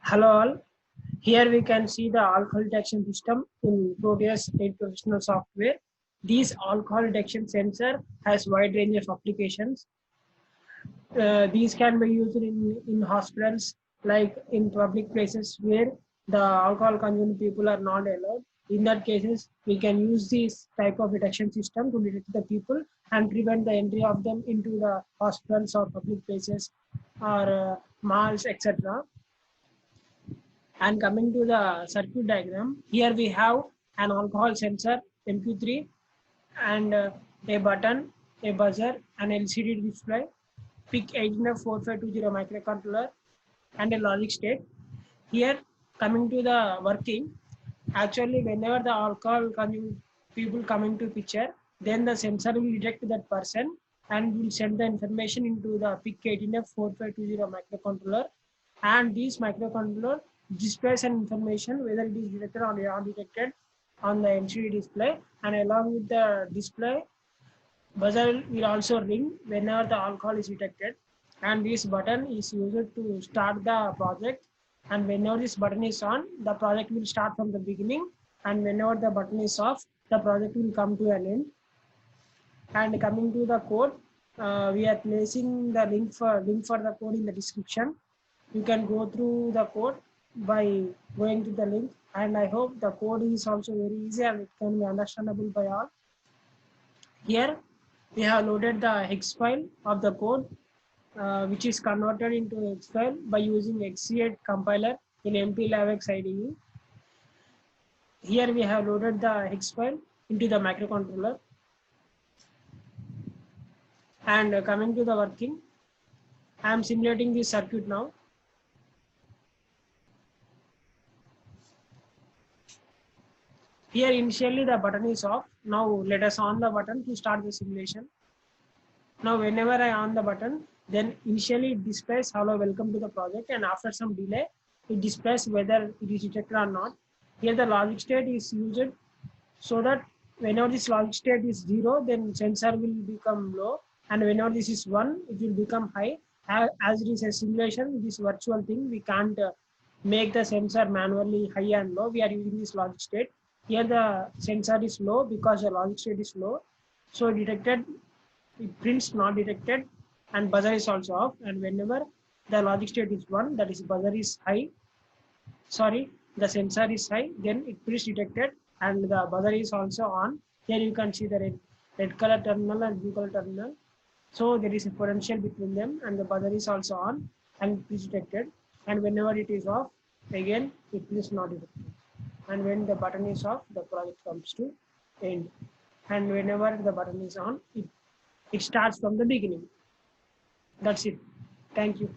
Hello all. Here we can see the alcohol detection system in Proteus 8 professional software. This alcohol detection sensor has wide range of applications. These can be used in hospitals, like in public places where the alcohol consuming people are not allowed. In that cases, we can use this type of detection system to detect the people and prevent the entry of them into the hospitals or public places or malls, etc. And coming to the circuit diagram, here we have an alcohol sensor MQ3 and a button, a buzzer, an LCD display, PIC 18F4520 microcontroller, and a logic state. Here, coming to the working, actually whenever the alcohol people come into picture, then the sensor will detect that person and will send the information into the PIC 18F4520 microcontroller, and this microcontroller displays an information whether it is detected or undetected on the LCD display, and along with the display, buzzer will also ring whenever the alcohol is detected, and this button is used to start the project, and whenever this button is on, the project will start from the beginning, and whenever the button is off, the project will come to an end. And coming to the code, we are placing the link for the code in the description. You can go through the code by going to the link, and I hope the code is also very easy and it can be understandable by all. Here we have loaded the hex file of the code, which is converted into hex file by using X8 compiler in MPLAVX IDE. Here we have loaded the hex file into the microcontroller. And coming to the working, I am simulating this circuit now. Here initially the button is off. Now let us on the button to start the simulation. Now whenever I on the button, then initially it displays hello, welcome to the project, and after some delay it displays whether it is detected or not. Here the logic state is used so that whenever this logic state is 0, then sensor will become low, and whenever this is 1, it will become high. As it is a simulation, this virtual thing, we can't make the sensor manually high and low. We are using this logic state. Here the sensor is low because the logic state is low, so detected, it prints not detected, and buzzer is also off. And whenever the logic state is 1, that is buzzer is high, sorry, the sensor is high, then it prints detected and the buzzer is also on. Here you can see the red color terminal and blue color terminal, so there is a potential between them, and the buzzer is also on and it is detected. And whenever it is off, again it is not detected, and when the button is off, the project comes to end, and whenever the button is on, it starts from the beginning. That's it. Thank you.